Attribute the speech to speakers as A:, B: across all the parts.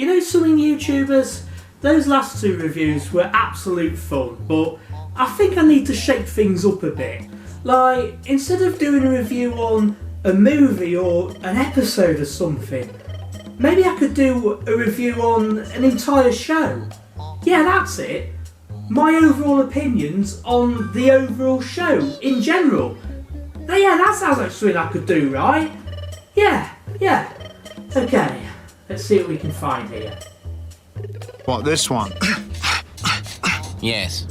A: You know something, YouTubers? Those last two reviews were absolute fun, but I think I need to shake things up a bit. Like, instead of doing a review on a movie or an episode or something, maybe I could do a review on an entire show. Yeah, that's it. My overall opinions on the overall show in general. Yeah, that sounds like something I could do, right? Yeah. Okay, let's see what we can find here.
B: What, this one?
C: Yes.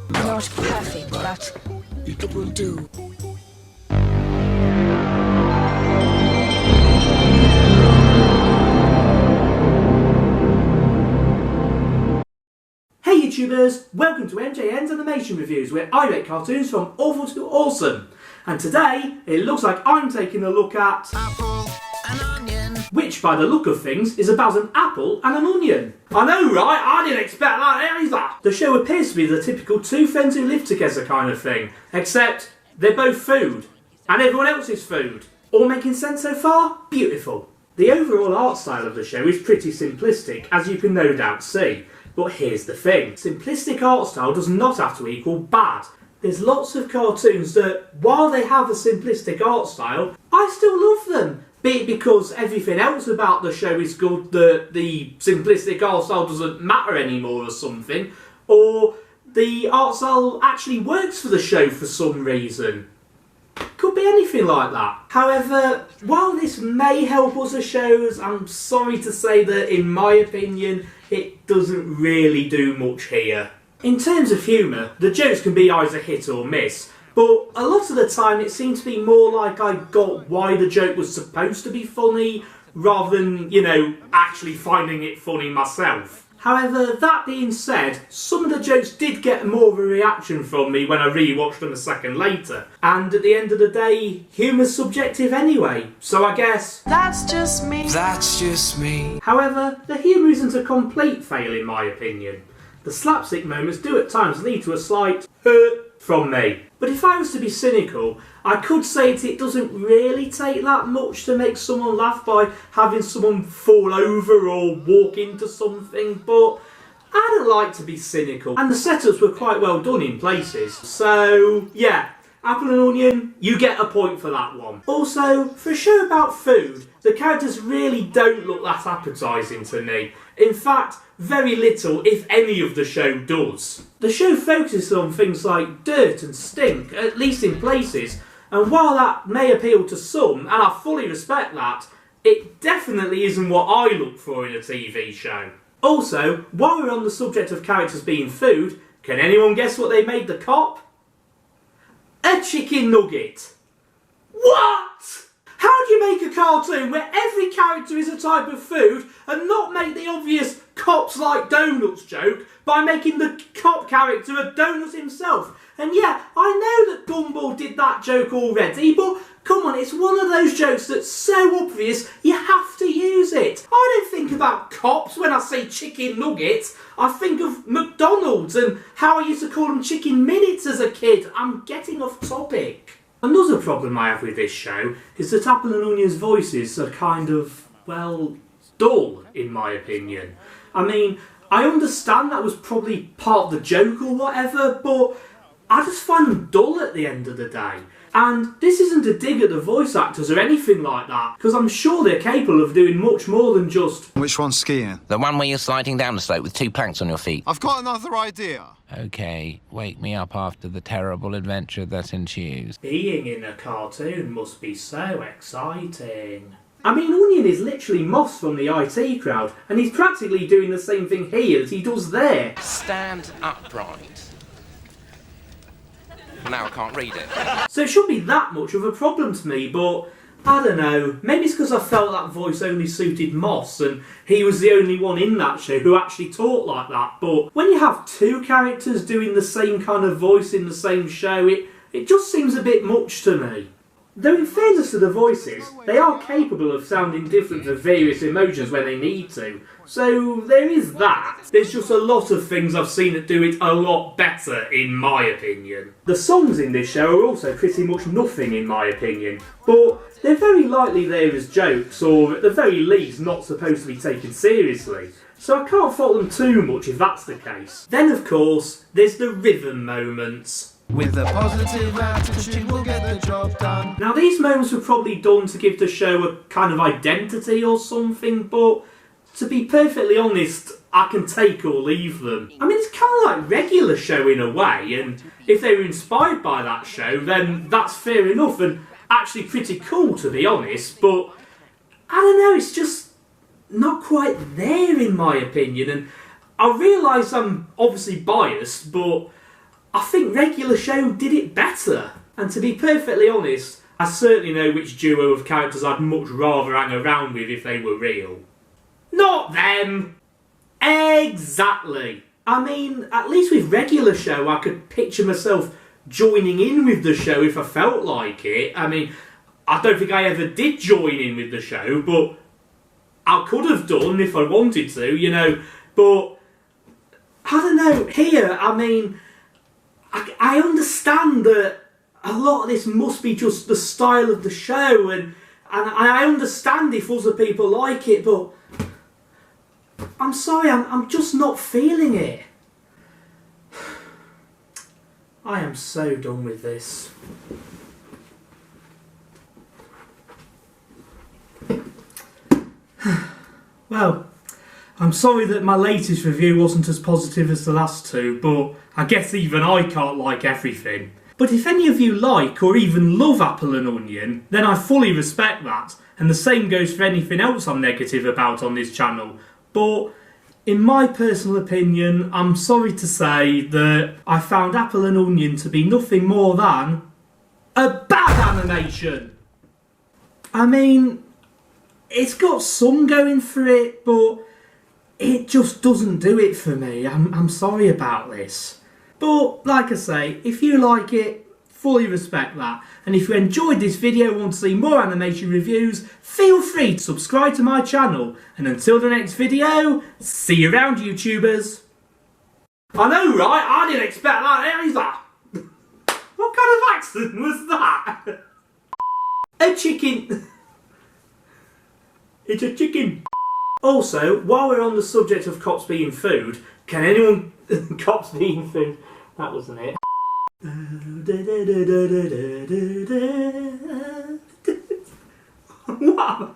D: Not perfect, but it will do.
A: Hey YouTubers, welcome to MJN's Animation Reviews, where I rate cartoons from awful to awesome. And today, it looks like I'm taking a look at
B: Apple and onion.
A: which, by the look of things, is about an apple and an onion. I know, right? I didn't expect that either. The show appears to be the typical two friends who live together kind of thing, except they're both food, and everyone else is food. All making sense so far? Beautiful. The overall art style of the show is pretty simplistic, as you can no doubt see. But here's the thing, simplistic art style does not have to equal bad. There's lots of cartoons that, while they have a simplistic art style, I still love them. Be it because everything else about the show is good, that the simplistic art style doesn't matter anymore or something, or the art style actually works for the show for some reason. Could be anything like that. However, while this may help other shows, I'm sorry to say that, in my opinion, it doesn't really do much here. In terms of humour, the jokes can be either hit or miss, but a lot of the time it seems to be more like I got why the joke was supposed to be funny, rather than, actually finding it funny myself. However, that being said, some of the jokes did get more of a reaction from me when I rewatched them a second later. And at the end of the day, humour's subjective anyway, so I guess
D: That's just me.
B: That's just me.
A: However, the humour isn't a complete fail in my opinion. The slapstick moments do at times lead to a slight hurt from me. But if I was to be cynical, I could say that it doesn't really take that much to make someone laugh by having someone fall over or walk into something, but I don't like to be cynical. And the setups were quite well done in places. So, yeah, apple and onion, you get a point for that one. Also, for a show about food, the characters really don't look that appetising to me. In fact, very little, if any, of the show does. The show focuses on things like dirt and stink, at least in places, and while that may appeal to some, and I fully respect that, it definitely isn't what I look for in a TV show. Also, while we're on the subject of characters being food, can anyone guess what they made the cop? A chicken nugget. What? How do you make a cartoon where every character is a type of food and not make the obvious cops like donuts joke by making the cop character a donut himself? And yeah, I know that Gumball did that joke already, but come on, it's one of those jokes that's so obvious you have to use it. I don't think about cops when I say chicken nuggets. I think of McDonald's and how I used to call them chicken minutes as a kid. I'm getting off topic. Another problem I have with this show is that Apple and Onion's voices are kind of, well, dull, in my opinion. I mean, I understand that was probably part of the joke or whatever, but I just find them dull at the end of the day. And this isn't a dig at the voice actors or anything like that, because I'm sure they're capable of doing much more than just...
B: Which one's skiing?
C: The one where you're sliding down the slope with 2 planks on your feet.
B: I've got another idea.
C: Okay, wake me up after the terrible adventure that ensues.
A: Being in a cartoon must be so exciting. I mean, Onion is literally Moss from the IT crowd, and he's practically doing the same thing here as he does there.
C: Stand upright. Now I can't read it.
A: So it shouldn't be that much of a problem to me, but I don't know. Maybe it's because I felt that voice only suited Moss, and he was the only one in that show who actually talked like that. But when you have two characters doing the same kind of voice in the same show, it just seems a bit much to me. Though in fairness to the voices, they are capable of sounding different for various emotions when they need to. So there is that. There's just a lot of things I've seen that do it a lot better, in my opinion. The songs in this show are also pretty much nothing, in my opinion, but they're very likely there as jokes, or at the very least not supposed to be taken seriously. So I can't fault them too much if that's the case. Then of course, there's the rhythm moments.
B: With a positive attitude, we'll get the job done.
A: Now these moments were probably done to give the show a kind of identity or something, but to be perfectly honest, I can take or leave them. I mean, it's kind of like regular show in a way, and if they were inspired by that show, then that's fair enough and actually pretty cool, to be honest, but I don't know, it's just not quite there in my opinion, and I realise I'm obviously biased, but I think regular show did it better. And to be perfectly honest, I certainly know which duo of characters I'd much rather hang around with if they were real. Not them! Exactly! I mean, at least with regular show I could picture myself joining in with the show if I felt like it. I mean, I don't think I ever did join in with the show, but I could have done if I wanted to, you know. But, I don't know, here, I mean, I understand that a lot of this must be just the style of the show, and I understand if other people like it, but I'm sorry, I'm just not feeling it. I am so done with this. Well, I'm sorry that my latest review wasn't as positive as the last two, but I guess even I can't like everything. But if any of you like or even love Apple and Onion, then I fully respect that, and the same goes for anything else I'm negative about on this channel. But in my personal opinion, I'm sorry to say that I found Apple and Onion to be nothing more than a bad animation. I mean, it's got some going for it, but it just doesn't do it for me. I'm sorry about this. But, like I say, if you like it, fully respect that. And if you enjoyed this video and want to see more animation reviews, feel free to subscribe to my channel. And until the next video, see you around, YouTubers. I know, right? I didn't expect that either. What kind of accent was that? A chicken. It's a chicken. Also, while we're on the subject of cops being food, can anyone... cops being food... That wasn't it. What?